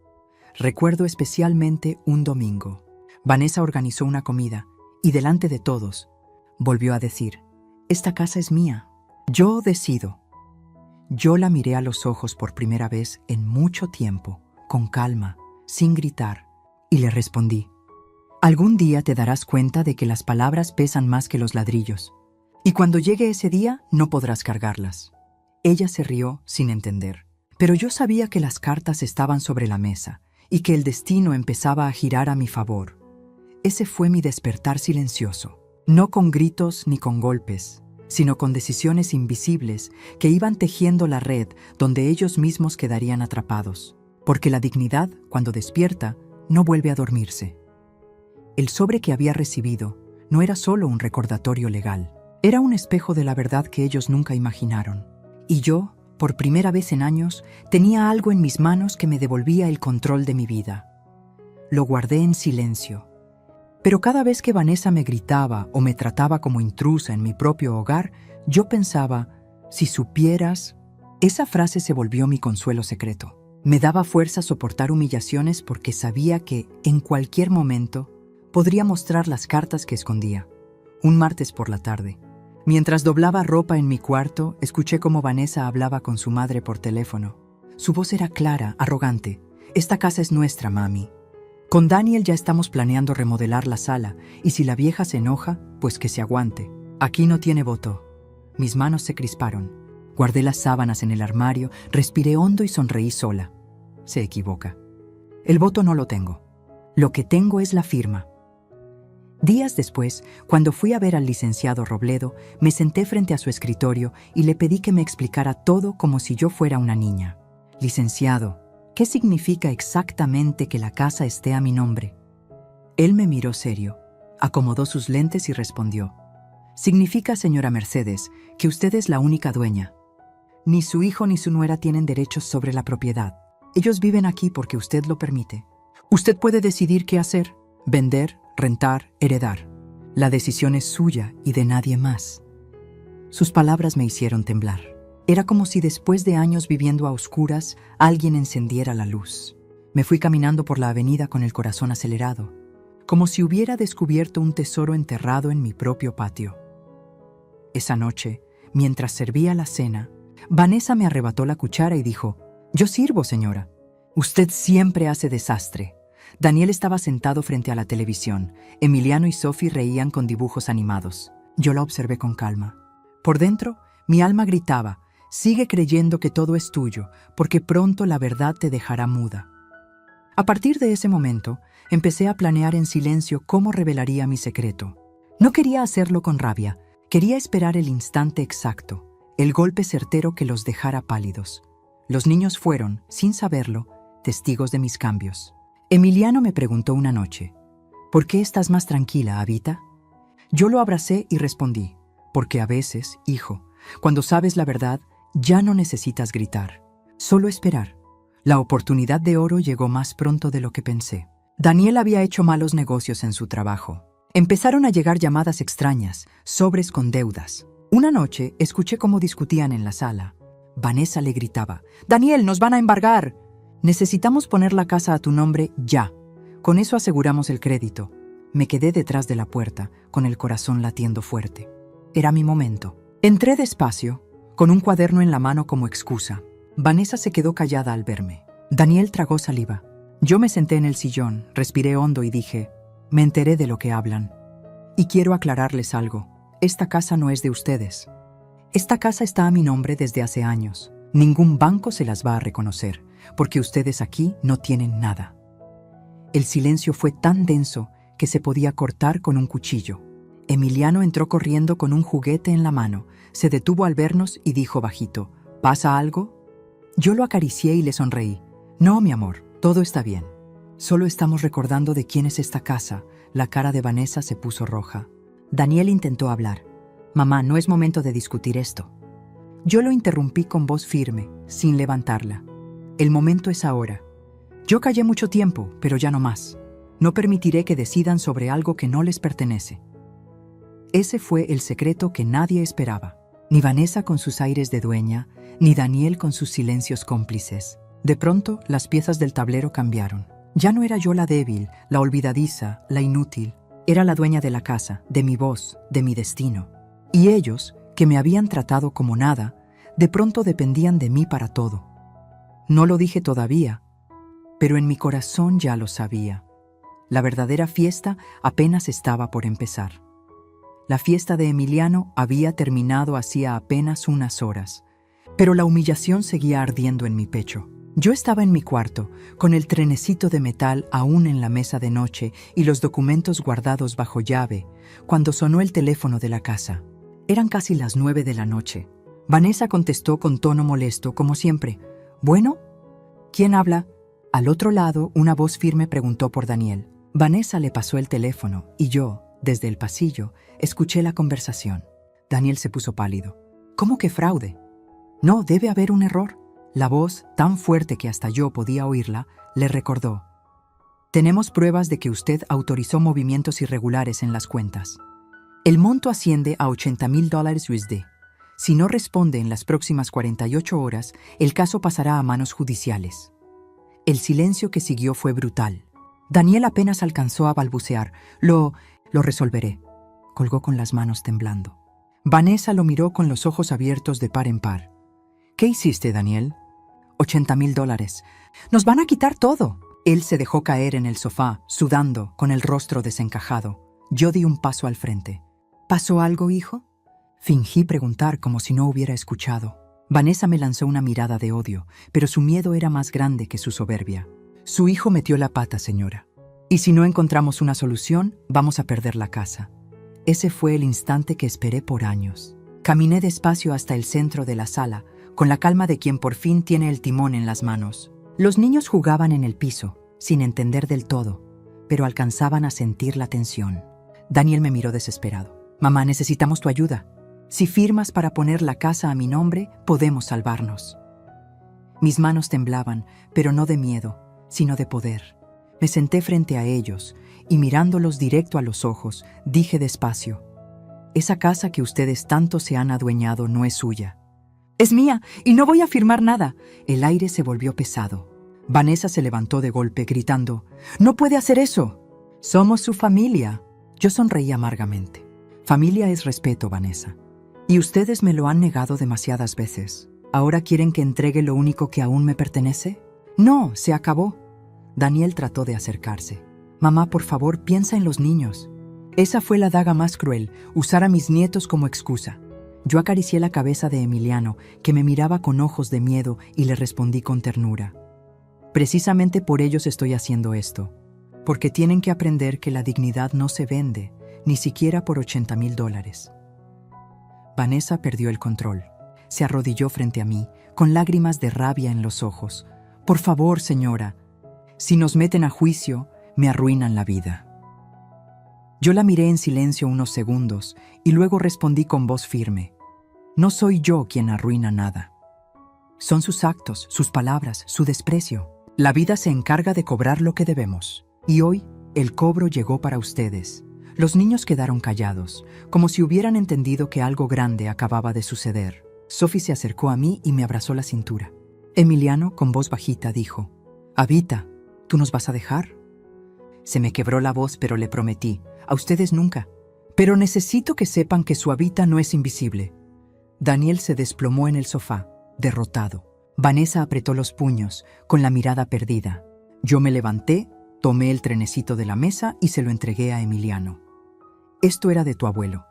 Recuerdo especialmente un domingo. Vanessa organizó una comida y delante de todos volvió a decir, «Esta casa es mía. Yo decido». Yo la miré a los ojos por primera vez en mucho tiempo, con calma, sin gritar, y le respondí, «Algún día te darás cuenta de que las palabras pesan más que los ladrillos, y cuando llegue ese día no podrás cargarlas». Ella se rió sin entender, pero yo sabía que las cartas estaban sobre la mesa y que el destino empezaba a girar a mi favor. Ese fue mi despertar silencioso. No con gritos ni con golpes, sino con decisiones invisibles que iban tejiendo la red donde ellos mismos quedarían atrapados. Porque la dignidad, cuando despierta, no vuelve a dormirse. El sobre que había recibido no era solo un recordatorio legal, era un espejo de la verdad que ellos nunca imaginaron. Y yo, por primera vez en años, tenía algo en mis manos que me devolvía el control de mi vida. Lo guardé en silencio. Pero cada vez que Vanessa me gritaba o me trataba como intrusa en mi propio hogar, yo pensaba, si supieras. Esa frase se volvió mi consuelo secreto. Me daba fuerza soportar humillaciones porque sabía que, en cualquier momento, podría mostrar las cartas que escondía. Un martes por la tarde, mientras doblaba ropa en mi cuarto, escuché cómo Vanessa hablaba con su madre por teléfono. Su voz era clara, arrogante. «Esta casa es nuestra, mami. Con Daniel ya estamos planeando remodelar la sala, y si la vieja se enoja, pues que se aguante. Aquí no tiene voto». Mis manos se crisparon. Guardé las sábanas en el armario, respiré hondo y sonreí sola. Se equivoca. El voto no lo tengo. Lo que tengo es la firma. Días después, cuando fui a ver al licenciado Robledo, me senté frente a su escritorio y le pedí que me explicara todo como si yo fuera una niña. «Licenciado, ¿qué significa exactamente que la casa esté a mi nombre?». Él me miró serio, acomodó sus lentes y respondió: «Significa, señora Mercedes, que usted es la única dueña. Ni su hijo ni su nuera tienen derechos sobre la propiedad. Ellos viven aquí porque usted lo permite. Usted puede decidir qué hacer: vender, rentar, heredar. La decisión es suya y de nadie más». Sus palabras me hicieron temblar. Era como si después de años viviendo a oscuras, alguien encendiera la luz. Me fui caminando por la avenida con el corazón acelerado, como si hubiera descubierto un tesoro enterrado en mi propio patio. Esa noche, mientras servía la cena, Vanessa me arrebató la cuchara y dijo: «Yo sirvo, señora». «Usted siempre hace desastre». Daniel estaba sentado frente a la televisión. Emiliano y Sophie reían con dibujos animados. Yo la observé con calma. Por dentro, mi alma gritaba: «Sigue creyendo que todo es tuyo, porque pronto la verdad te dejará muda». A partir de ese momento, empecé a planear en silencio cómo revelaría mi secreto. No quería hacerlo con rabia, quería esperar el instante exacto, el golpe certero que los dejara pálidos. Los niños fueron, sin saberlo, testigos de mis cambios. Emiliano me preguntó una noche: «¿Por qué estás más tranquila, Abita?». Yo lo abracé y respondí: «Porque a veces, hijo, cuando sabes la verdad, ya no necesitas gritar, solo esperar». La oportunidad de oro llegó más pronto de lo que pensé. Daniel había hecho malos negocios en su trabajo. Empezaron a llegar llamadas extrañas, sobres con deudas. Una noche escuché cómo discutían en la sala. Vanessa le gritaba: «Daniel, nos van a embargar. Necesitamos poner la casa a tu nombre ya. Con eso aseguramos el crédito». Me quedé detrás de la puerta, con el corazón latiendo fuerte. Era mi momento. Entré despacio, con un cuaderno en la mano como excusa. Vanessa se quedó callada al verme. Daniel tragó saliva. Yo me senté en el sillón, respiré hondo y dije: «Me enteré de lo que hablan. Y quiero aclararles algo. Esta casa no es de ustedes. Esta casa está a mi nombre desde hace años. Ningún banco se las va a reconocer, porque ustedes aquí no tienen nada». El silencio fue tan denso que se podía cortar con un cuchillo. Emiliano entró corriendo con un juguete en la mano, se detuvo al vernos y dijo bajito: «¿Pasa algo?». Yo lo acaricié y le sonreí. «No, mi amor, todo está bien. Solo estamos recordando de quién es esta casa». La cara de Vanessa se puso roja. Daniel intentó hablar. «Mamá, no es momento de discutir esto». Yo lo interrumpí con voz firme, sin levantarla. «El momento es ahora. Yo callé mucho tiempo, pero ya no más. No permitiré que decidan sobre algo que no les pertenece». Ese fue el secreto que nadie esperaba. Ni Vanessa con sus aires de dueña, ni Daniel con sus silencios cómplices. De pronto, las piezas del tablero cambiaron. Ya no era yo la débil, la olvidadiza, la inútil. Era la dueña de la casa, de mi voz, de mi destino. Y ellos, que me habían tratado como nada, de pronto dependían de mí para todo. No lo dije todavía, pero en mi corazón ya lo sabía. La verdadera fiesta apenas estaba por empezar. La fiesta de Emiliano había terminado hacía apenas unas horas, pero la humillación seguía ardiendo en mi pecho. Yo estaba en mi cuarto, con el trenecito de metal aún en la mesa de noche y los documentos guardados bajo llave, cuando sonó el teléfono de la casa. Eran casi las 9 de la noche. Vanessa contestó con tono molesto, como siempre. «¿Bueno? ¿Quién habla?» Al otro lado, una voz firme preguntó por Daniel. Vanessa le pasó el teléfono y yo, desde el pasillo, escuché la conversación. Daniel se puso pálido. «¿Cómo que fraude? No, debe haber un error». La voz, tan fuerte que hasta yo podía oírla, le recordó. «Tenemos pruebas de que usted autorizó movimientos irregulares en las cuentas. El monto asciende a $80,000 USD. Si no responde en las próximas 48 horas, el caso pasará a manos judiciales». El silencio que siguió fue brutal. Daniel apenas alcanzó a balbucear. Lo resolveré. Colgó con las manos temblando. Vanessa lo miró con los ojos abiertos de par en par. «¿Qué hiciste, Daniel?» $80,000. «Nos van a quitar todo». Él se dejó caer en el sofá, sudando, con el rostro desencajado. Yo di un paso al frente. «¿Pasó algo, hijo?» Fingí preguntar como si no hubiera escuchado. Vanessa me lanzó una mirada de odio, pero su miedo era más grande que su soberbia. «Su hijo metió la pata, señora. Y si no encontramos una solución, vamos a perder la casa». Ese fue el instante que esperé por años. Caminé despacio hasta el centro de la sala, con la calma de quien por fin tiene el timón en las manos. Los niños jugaban en el piso, sin entender del todo, pero alcanzaban a sentir la tensión. Daniel me miró desesperado. «Mamá, necesitamos tu ayuda. Si firmas para poner la casa a mi nombre, podemos salvarnos». Mis manos temblaban, pero no de miedo, sino de poder. Me senté frente a ellos y mirándolos directo a los ojos, dije despacio: «Esa casa que ustedes tanto se han adueñado no es suya. Es mía y no voy a firmar nada». El aire se volvió pesado. Vanessa se levantó de golpe, gritando: «No puede hacer eso. Somos su familia». Yo sonreí amargamente. Familia es respeto, Vanessa. Y ustedes me lo han negado demasiadas veces. ¿Ahora quieren que entregue lo único que aún me pertenece? No, se acabó. Daniel trató de acercarse. «Mamá, por favor, piensa en los niños». Esa fue la daga más cruel, usar a mis nietos como excusa. Yo acaricié la cabeza de Emiliano, que me miraba con ojos de miedo, y le respondí con ternura: «Precisamente por ellos estoy haciendo esto, porque tienen que aprender que la dignidad no se vende, ni siquiera por $80,000. Vanessa perdió el control. Se arrodilló frente a mí, con lágrimas de rabia en los ojos. «Por favor, señora, si nos meten a juicio, me arruinan la vida». Yo la miré en silencio unos segundos y luego respondí con voz firme: «No soy yo quien arruina nada. Son sus actos, sus palabras, su desprecio. La vida se encarga de cobrar lo que debemos. Y hoy, el cobro llegó para ustedes». Los niños quedaron callados, como si hubieran entendido que algo grande acababa de suceder. Sophie se acercó a mí y me abrazó la cintura. Emiliano, con voz bajita, dijo: «Abita, ¿tú nos vas a dejar?». Se me quebró la voz, pero le prometí: «A ustedes nunca. Pero necesito que sepan que su Abita no es invisible». Daniel se desplomó en el sofá, derrotado. Vanessa apretó los puños, con la mirada perdida. Yo me levanté, tomé el trenecito de la mesa y se lo entregué a Emiliano. «Esto era de tu abuelo.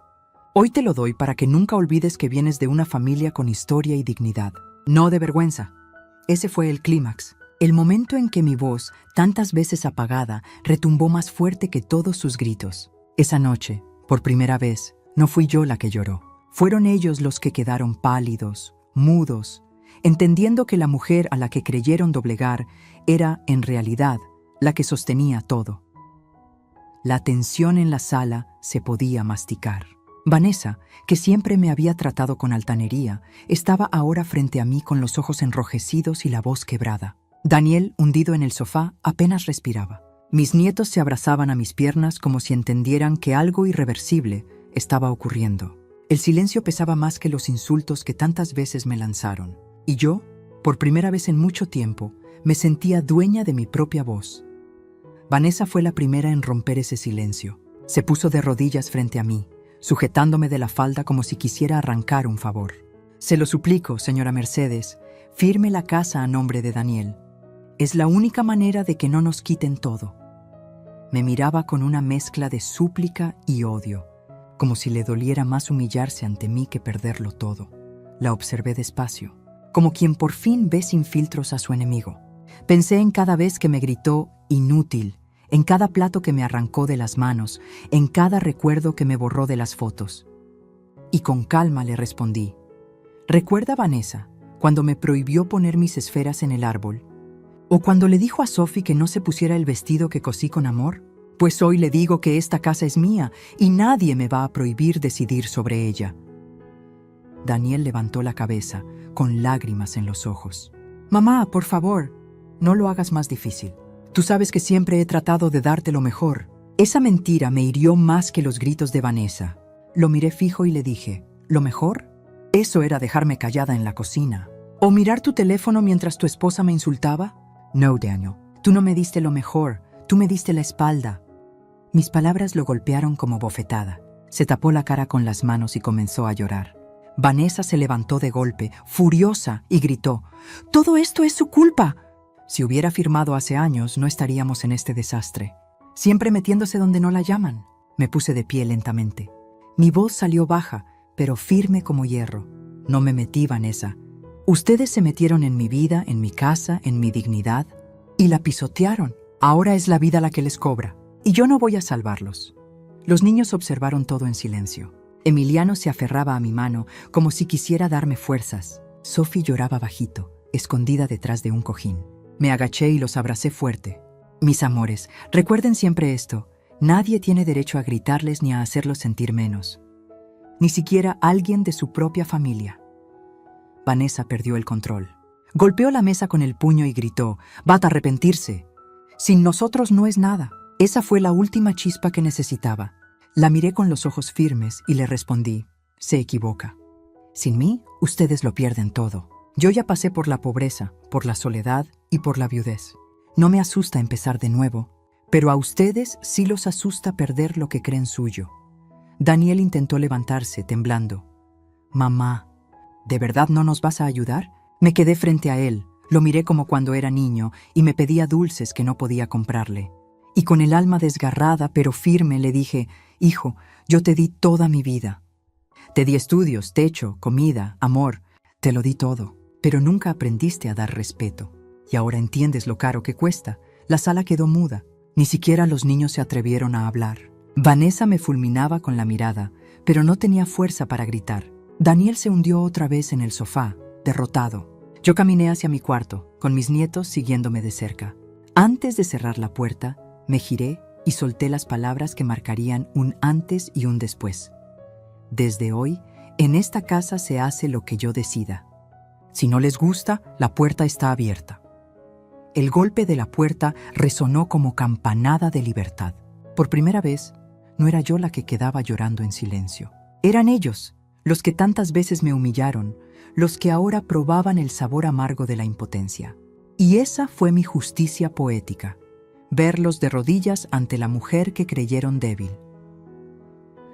Hoy te lo doy para que nunca olvides que vienes de una familia con historia y dignidad, no de vergüenza». Ese fue el clímax, el momento en que mi voz, tantas veces apagada, retumbó más fuerte que todos sus gritos. Esa noche, por primera vez, no fui yo la que lloró. Fueron ellos los que quedaron pálidos, mudos, entendiendo que la mujer a la que creyeron doblegar era, en realidad, la que sostenía todo. La tensión en la sala se podía masticar. Vanessa, que siempre me había tratado con altanería, estaba ahora frente a mí con los ojos enrojecidos y la voz quebrada. Daniel, hundido en el sofá, apenas respiraba. Mis nietos se abrazaban a mis piernas como si entendieran que algo irreversible estaba ocurriendo. El silencio pesaba más que los insultos que tantas veces me lanzaron. Y yo, por primera vez en mucho tiempo, me sentía dueña de mi propia voz. Vanessa fue la primera en romper ese silencio. Se puso de rodillas frente a mí, sujetándome de la falda como si quisiera arrancar un favor. «Se lo suplico, señora Mercedes, firme la casa a nombre de Daniel. Es la única manera de que no nos quiten todo». Me miraba con una mezcla de súplica y odio, como si le doliera más humillarse ante mí que perderlo todo. La observé despacio. como quien por fin ve sin filtros a su enemigo. Pensé en cada vez que me gritó inútil, en cada plato que me arrancó de las manos, en cada recuerdo que me borró de las fotos. Y con calma le respondí: ¿recuerda, Vanessa, cuando me prohibió poner mis esferas en el árbol? ¿O cuando le dijo a Sophie que no se pusiera el vestido que cosí con amor? Pues hoy le digo que esta casa es mía y nadie me va a prohibir decidir sobre ella. Daniel levantó la cabeza, con lágrimas en los ojos. Mamá, por favor, no lo hagas más difícil. Tú sabes que siempre he tratado de darte lo mejor. Esa mentira me hirió más que los gritos de Vanessa. Lo miré fijo y le dije: ¿lo mejor? Eso era dejarme callada en la cocina. ¿O mirar tu teléfono mientras tu esposa me insultaba? No, Daniel, tú no me diste lo mejor, tú me diste la espalda. Mis palabras lo golpearon como bofetada. Se tapó la cara con las manos y comenzó a llorar. Vanessa se levantó de golpe, furiosa, y gritó: «¡Todo esto es su culpa!». Si hubiera firmado hace años, no estaríamos en este desastre. Siempre metiéndose donde no la llaman. Me puse de pie lentamente. Mi voz salió baja, pero firme como hierro. No me metí, Vanessa. Ustedes se metieron en mi vida, en mi casa, en mi dignidad, y la pisotearon. Ahora es la vida la que les cobra, y yo no voy a salvarlos. Los niños observaron todo en silencio. Emiliano se aferraba a mi mano como si quisiera darme fuerzas. Sophie lloraba bajito, escondida detrás de un cojín. Me agaché y los abracé fuerte. Mis amores, recuerden siempre esto: nadie tiene derecho a gritarles ni a hacerlos sentir menos. Ni siquiera alguien de su propia familia. Vanessa perdió el control. Golpeó la mesa con el puño y gritó: «Va a arrepentirse. Sin nosotros no es nada». Esa fue la última chispa que necesitaba. La miré con los ojos firmes y le respondí: «Se equivoca. Sin mí, ustedes lo pierden todo. Yo ya pasé por la pobreza, por la soledad y por la viudez. No me asusta empezar de nuevo, pero a ustedes sí los asusta perder lo que creen suyo». Daniel intentó levantarse, temblando. «Mamá, ¿de verdad no nos vas a ayudar?». Me quedé frente a él, lo miré como cuando era niño y me pedía dulces que no podía comprarle. Y con el alma desgarrada pero firme le dije: «Hijo, yo te di toda mi vida. Te di estudios, techo, comida, amor. Te lo di todo, pero nunca aprendiste a dar respeto. Y ahora entiendes lo caro que cuesta». La sala quedó muda. Ni siquiera los niños se atrevieron a hablar. Vanessa me fulminaba con la mirada, pero no tenía fuerza para gritar. Daniel se hundió otra vez en el sofá, derrotado. Yo caminé hacia mi cuarto, con mis nietos siguiéndome de cerca. Antes de cerrar la puerta, me giré y solté las palabras que marcarían un antes y un después. Desde hoy, en esta casa se hace lo que yo decida. Si no les gusta, la puerta está abierta. El golpe de la puerta resonó como campanada de libertad. Por primera vez, no era yo la que quedaba llorando en silencio. Eran ellos, los que tantas veces me humillaron, los que ahora probaban el sabor amargo de la impotencia. Y esa fue mi justicia poética: verlos de rodillas ante la mujer que creyeron débil.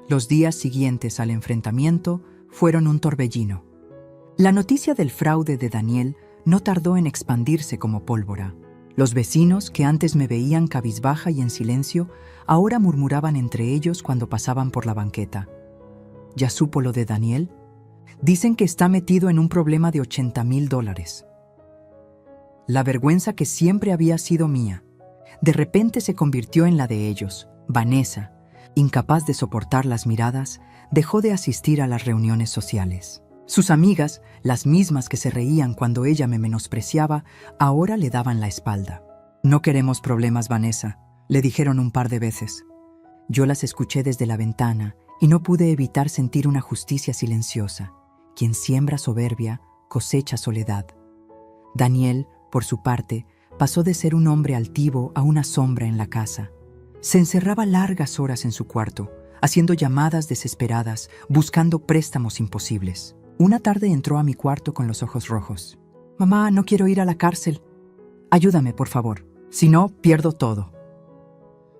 Los días siguientes al enfrentamiento fueron un torbellino. La noticia del fraude de Daniel no tardó en expandirse como pólvora. Los vecinos, que antes me veían cabizbaja y en silencio, ahora murmuraban entre ellos cuando pasaban por la banqueta: ¿ya supo lo de Daniel? Dicen que está metido en un problema de $80,000. La vergüenza que siempre había sido mía, de repente se convirtió en la de ellos. Vanessa, incapaz de soportar las miradas, dejó de asistir a las reuniones sociales. Sus amigas, las mismas que se reían cuando ella me menospreciaba, ahora le daban la espalda. «No queremos problemas, Vanessa», le dijeron un par de veces. Yo las escuché desde la ventana y no pude evitar sentir una justicia silenciosa. Quien siembra soberbia, cosecha soledad. Daniel, por su parte, pasó de ser un hombre altivo a una sombra en la casa. Se encerraba largas horas en su cuarto, haciendo llamadas desesperadas, buscando préstamos imposibles. Una tarde entró a mi cuarto con los ojos rojos. «Mamá, no quiero ir a la cárcel. Ayúdame, por favor. Si no, pierdo todo».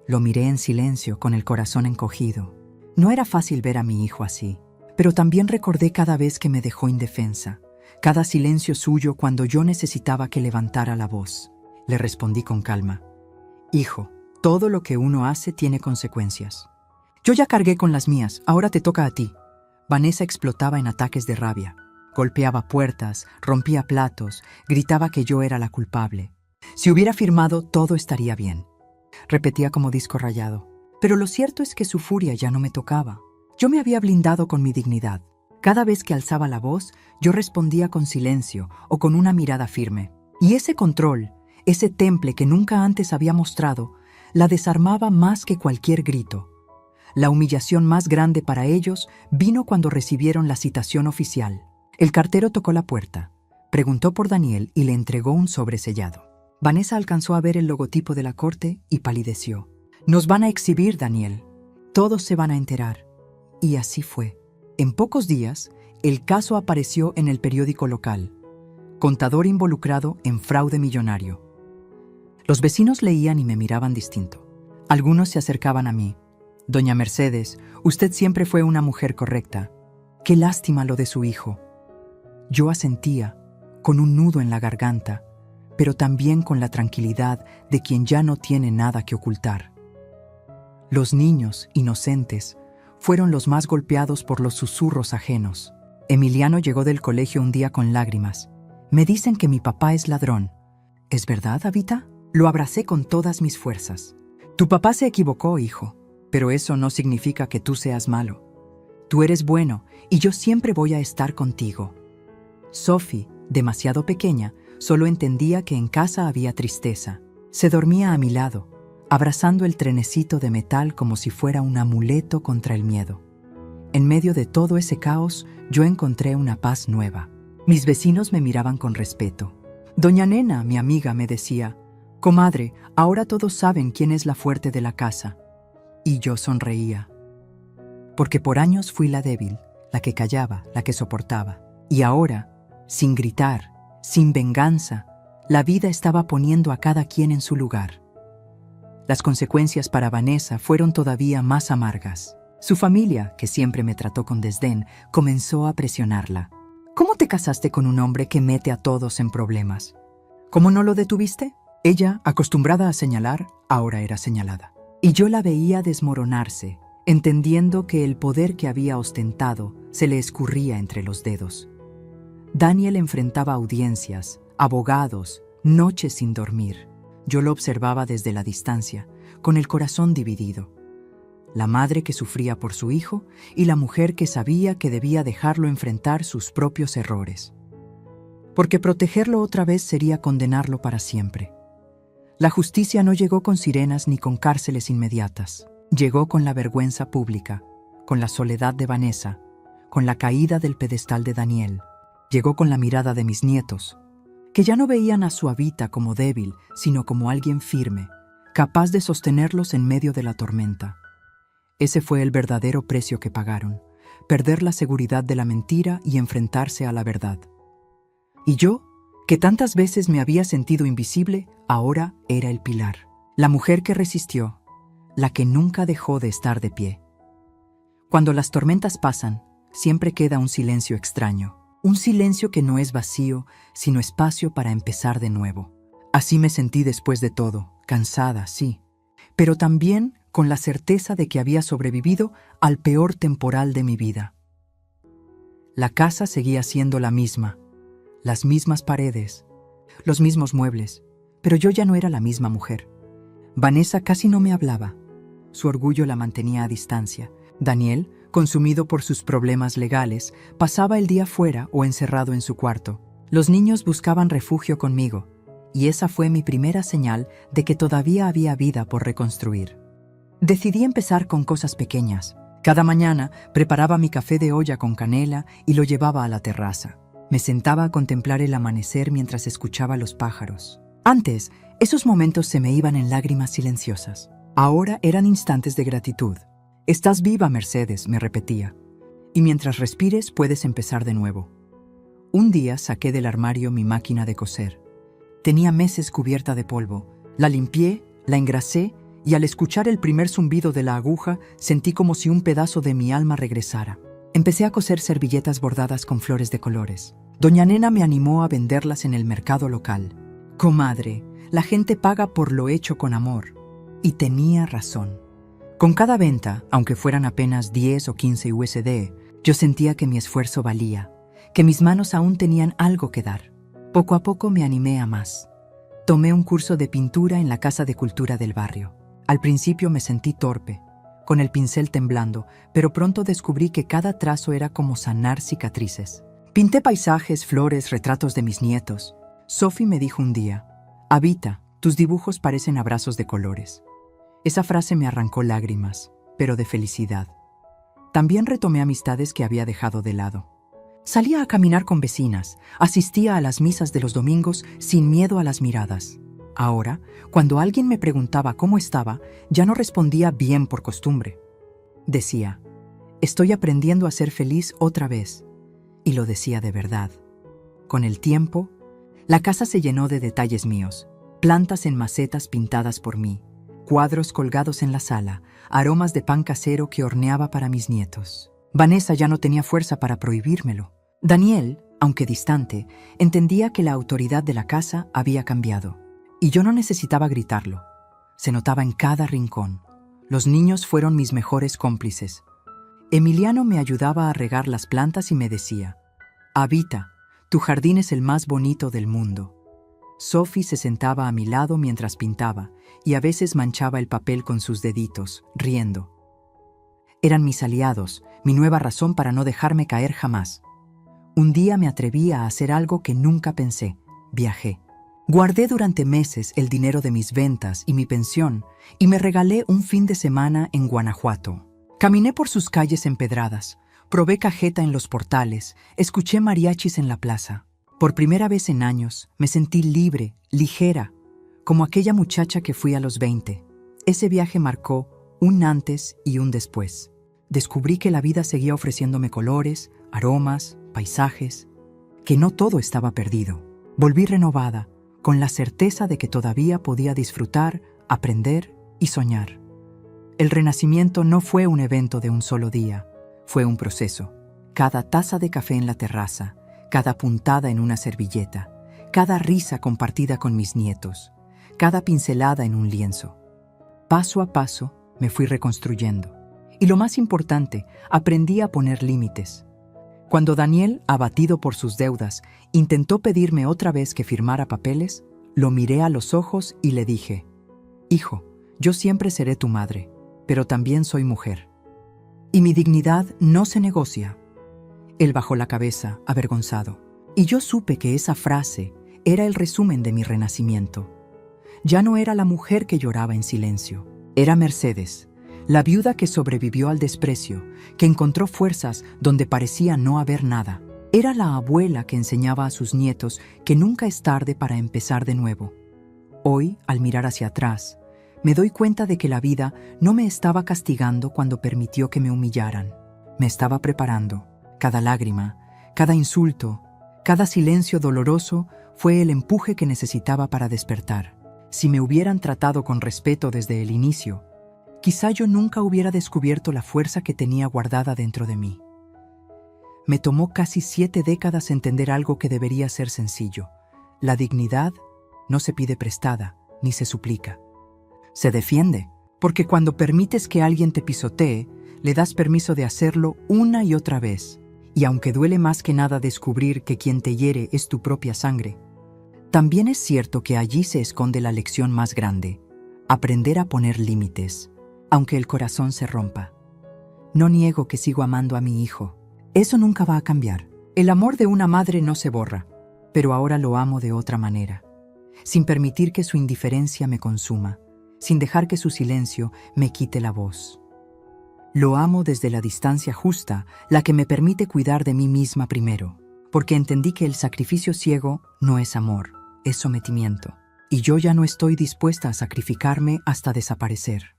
Lo miré en silencio, con el corazón encogido. No era fácil ver a mi hijo así, pero también recordé cada vez que me dejó indefensa, cada silencio suyo cuando yo necesitaba que levantara la voz. Le respondí con calma: «Hijo, todo lo que uno hace tiene consecuencias. Yo ya cargué con las mías, ahora te toca a ti». Vanessa explotaba en ataques de rabia. Golpeaba puertas, rompía platos, gritaba que yo era la culpable. Si hubiera firmado, todo estaría bien. Repetía como disco rayado. Pero lo cierto es que su furia ya no me tocaba. Yo me había blindado con mi dignidad. Cada vez que alzaba la voz, yo respondía con silencio o con una mirada firme. Y ese control, ese temple que nunca antes había mostrado, la desarmaba más que cualquier grito. La humillación más grande para ellos vino cuando recibieron la citación oficial. El cartero tocó la puerta, preguntó por Daniel y le entregó un sobre sellado. Vanessa alcanzó a ver el logotipo de la corte y palideció. «Nos van a exhibir, Daniel. Todos se van a enterar». Y así fue. En pocos días, el caso apareció en el periódico local. Contador involucrado en fraude millonario. Los vecinos leían y me miraban distinto. Algunos se acercaban a mí. «Doña Mercedes, usted siempre fue una mujer correcta. Qué lástima lo de su hijo». Yo asentía, con un nudo en la garganta, pero también con la tranquilidad de quien ya no tiene nada que ocultar. Los niños, inocentes, fueron los más golpeados por los susurros ajenos. Emiliano llegó del colegio un día con lágrimas. «Me dicen que mi papá es ladrón». «¿Es verdad, Abita?». Lo abracé con todas mis fuerzas. «Tu papá se equivocó, hijo, pero eso no significa que tú seas malo. Tú eres bueno y yo siempre voy a estar contigo». Sophie, demasiado pequeña, solo entendía que en casa había tristeza. Se dormía a mi lado, abrazando el trenecito de metal como si fuera un amuleto contra el miedo. En medio de todo ese caos, yo encontré una paz nueva. Mis vecinos me miraban con respeto. Doña Nena, mi amiga, me decía: «Comadre, ahora todos saben quién es la fuerte de la casa». Y yo sonreía. Porque por años fui la débil, la que callaba, la que soportaba. Y ahora, sin gritar, sin venganza, la vida estaba poniendo a cada quien en su lugar. Las consecuencias para Vanessa fueron todavía más amargas. Su familia, que siempre me trató con desdén, comenzó a presionarla. «¿Cómo te casaste con un hombre que mete a todos en problemas? ¿Cómo no lo detuviste?». Ella, acostumbrada a señalar, ahora era señalada. Y yo la veía desmoronarse, entendiendo que el poder que había ostentado se le escurría entre los dedos. Daniel enfrentaba audiencias, abogados, noches sin dormir. Yo lo observaba desde la distancia, con el corazón dividido. La madre que sufría por su hijo y la mujer que sabía que debía dejarlo enfrentar sus propios errores. Porque protegerlo otra vez sería condenarlo para siempre. La justicia no llegó con sirenas ni con cárceles inmediatas. Llegó con la vergüenza pública, con la soledad de Vanessa, con la caída del pedestal de Daniel. Llegó con la mirada de mis nietos, que ya no veían a su Abita como débil, sino como alguien firme, capaz de sostenerlos en medio de la tormenta. Ese fue el verdadero precio que pagaron, perder la seguridad de la mentira y enfrentarse a la verdad. Y yo, que tantas veces me había sentido invisible, ahora era el pilar, la mujer que resistió, la que nunca dejó de estar de pie. Cuando las tormentas pasan, siempre queda un silencio extraño. Un silencio que no es vacío, sino espacio para empezar de nuevo. Así me sentí después de todo, cansada, sí, pero también con la certeza de que había sobrevivido al peor temporal de mi vida. La casa seguía siendo la misma, las mismas paredes, los mismos muebles, pero yo ya no era la misma mujer. Vanessa casi no me hablaba. Su orgullo la mantenía a distancia. Daniel, consumido por sus problemas legales, pasaba el día fuera o encerrado en su cuarto. Los niños buscaban refugio conmigo, y esa fue mi primera señal de que todavía había vida por reconstruir. Decidí empezar con cosas pequeñas. Cada mañana preparaba mi café de olla con canela y lo llevaba a la terraza. Me sentaba a contemplar el amanecer mientras escuchaba los pájaros. Antes, esos momentos se me iban en lágrimas silenciosas. Ahora eran instantes de gratitud. «Estás viva, Mercedes», me repetía. «Y mientras respires puedes empezar de nuevo». Un día saqué del armario mi máquina de coser. Tenía meses cubierta de polvo. La limpié, la engrasé y al escuchar el primer zumbido de la aguja sentí como si un pedazo de mi alma regresara. Empecé a coser servilletas bordadas con flores de colores. Doña Nena me animó a venderlas en el mercado local. «Comadre, la gente paga por lo hecho con amor». Y tenía razón. Con cada venta, aunque fueran apenas 10 o 15 USD, yo sentía que mi esfuerzo valía, que mis manos aún tenían algo que dar. Poco a poco me animé a más. Tomé un curso de pintura en la Casa de Cultura del barrio. Al principio me sentí torpe, con el pincel temblando, pero pronto descubrí que cada trazo era como sanar cicatrices. Pinté paisajes, flores, retratos de mis nietos. Sophie me dijo un día: «Abita, tus dibujos parecen abrazos de colores». Esa frase me arrancó lágrimas, pero de felicidad. También retomé amistades que había dejado de lado. Salía a caminar con vecinas, asistía a las misas de los domingos sin miedo a las miradas. Ahora, cuando alguien me preguntaba cómo estaba, ya no respondía bien por costumbre. Decía: «Estoy aprendiendo a ser feliz otra vez». Y lo decía de verdad. Con el tiempo, la casa se llenó de detalles míos, plantas en macetas pintadas por mí, cuadros colgados en la sala, aromas de pan casero que horneaba para mis nietos. Vanessa ya no tenía fuerza para prohibírmelo. Daniel, aunque distante, entendía que la autoridad de la casa había cambiado. Y yo no necesitaba gritarlo. Se notaba en cada rincón. Los niños fueron mis mejores cómplices. Emiliano me ayudaba a regar las plantas y me decía: «Abita, tu jardín es el más bonito del mundo». Sophie se sentaba a mi lado mientras pintaba y a veces manchaba el papel con sus deditos, riendo. Eran mis aliados, mi nueva razón para no dejarme caer jamás. Un día me atreví a hacer algo que nunca pensé: viajé. Guardé durante meses el dinero de mis ventas y mi pensión y me regalé un fin de semana en Guanajuato. Caminé por sus calles empedradas, probé cajeta en los portales, escuché mariachis en la plaza. Por primera vez en años me sentí libre, ligera, como aquella muchacha que fui a los 20. Ese viaje marcó un antes y un después. Descubrí que la vida seguía ofreciéndome colores, aromas, paisajes, que no todo estaba perdido. Volví renovada, con la certeza de que todavía podía disfrutar, aprender y soñar. El renacimiento no fue un evento de un solo día, fue un proceso. Cada taza de café en la terraza, cada puntada en una servilleta, cada risa compartida con mis nietos, cada pincelada en un lienzo. Paso a paso me fui reconstruyendo. Y lo más importante, aprendí a poner límites. Cuando Daniel, abatido por sus deudas, intentó pedirme otra vez que firmara papeles, lo miré a los ojos y le dije: «Hijo, yo siempre seré tu madre, pero también soy mujer. Y mi dignidad no se negocia». Él bajó la cabeza, avergonzado, y yo supe que esa frase era el resumen de mi renacimiento. Ya no era la mujer que lloraba en silencio, era Mercedes, la viuda que sobrevivió al desprecio, que encontró fuerzas donde parecía no haber nada. Era la abuela que enseñaba a sus nietos que nunca es tarde para empezar de nuevo. Hoy, al mirar hacia atrás, me doy cuenta de que la vida no me estaba castigando cuando permitió que me humillaran. Me estaba preparando. Cada lágrima, cada insulto, cada silencio doloroso fue el empuje que necesitaba para despertar. Si me hubieran tratado con respeto desde el inicio, quizá yo nunca hubiera descubierto la fuerza que tenía guardada dentro de mí. Me tomó casi 7 décadas entender algo que debería ser sencillo. La dignidad no se pide prestada, ni se suplica. Se defiende, porque cuando permites que alguien te pisotee, le das permiso de hacerlo una y otra vez. Y aunque duele más que nada descubrir que quien te hiere es tu propia sangre, también es cierto que allí se esconde la lección más grande: aprender a poner límites, aunque el corazón se rompa. No niego que sigo amando a mi hijo. Eso nunca va a cambiar. El amor de una madre no se borra, pero ahora lo amo de otra manera, sin permitir que su indiferencia me consuma, sin dejar que su silencio me quite la voz. Lo amo desde la distancia justa, la que me permite cuidar de mí misma primero, porque entendí que el sacrificio ciego no es amor, es sometimiento. Y yo ya no estoy dispuesta a sacrificarme hasta desaparecer.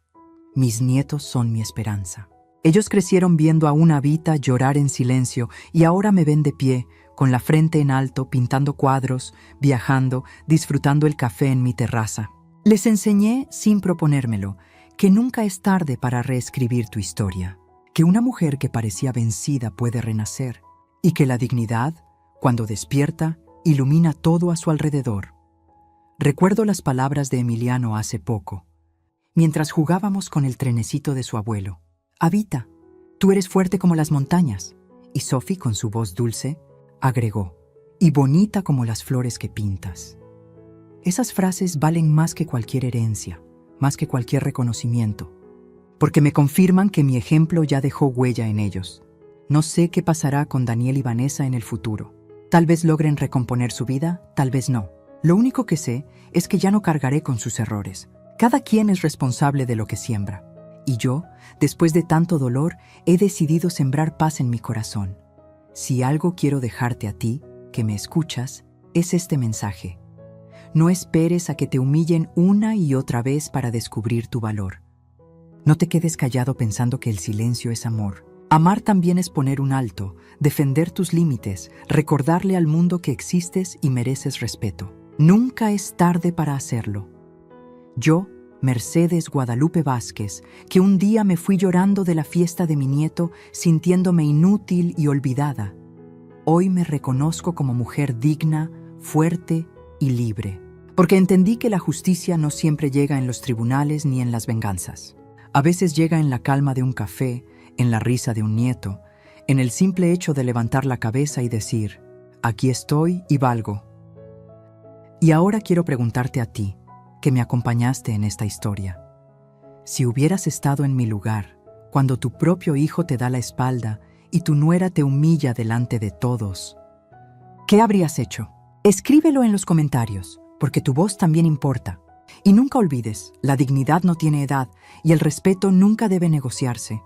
Mis nietos son mi esperanza. Ellos crecieron viendo a una Abita llorar en silencio y ahora me ven de pie, con la frente en alto, pintando cuadros, viajando, disfrutando el café en mi terraza. Les enseñé, sin proponérmelo, que nunca es tarde para reescribir tu historia, que una mujer que parecía vencida puede renacer y que la dignidad, cuando despierta, ilumina todo a su alrededor. Recuerdo las palabras de Emiliano hace poco, mientras jugábamos con el trenecito de su abuelo. «Abita, tú eres fuerte como las montañas». Y Sophie, con su voz dulce: agregó, y bonita como las flores que pintas. Esas frases valen más que cualquier herencia, más que cualquier reconocimiento, porque me confirman que mi ejemplo ya dejó huella en ellos. No sé qué pasará con Daniel y Vanessa en el futuro. Tal vez logren recomponer su vida, tal vez no. Lo único que sé es que ya no cargaré con sus errores. Cada quien es responsable de lo que siembra. Y yo, después de tanto dolor, he decidido sembrar paz en mi corazón. Si algo quiero dejarte a ti, que me escuchas, es este mensaje. No esperes a que te humillen una y otra vez para descubrir tu valor. No te quedes callado pensando que el silencio es amor. Amar también es poner un alto, defender tus límites, recordarle al mundo que existes y mereces respeto. Nunca es tarde para hacerlo. Yo, Mercedes Guadalupe Vázquez, que un día me fui llorando de la fiesta de mi nieto, sintiéndome inútil y olvidada, hoy me reconozco como mujer digna, fuerte y libre, porque entendí que la justicia no siempre llega en los tribunales ni en las venganzas. A veces llega en la calma de un café, en la risa de un nieto, en el simple hecho de levantar la cabeza y decir, aquí estoy y valgo. Y ahora quiero preguntarte a ti, que me acompañaste en esta historia. Si hubieras estado en mi lugar, cuando tu propio hijo te da la espalda y tu nuera te humilla delante de todos, ¿qué habrías hecho? Escríbelo en los comentarios, porque tu voz también importa. Y nunca olvides, la dignidad no tiene edad y el respeto nunca debe negociarse.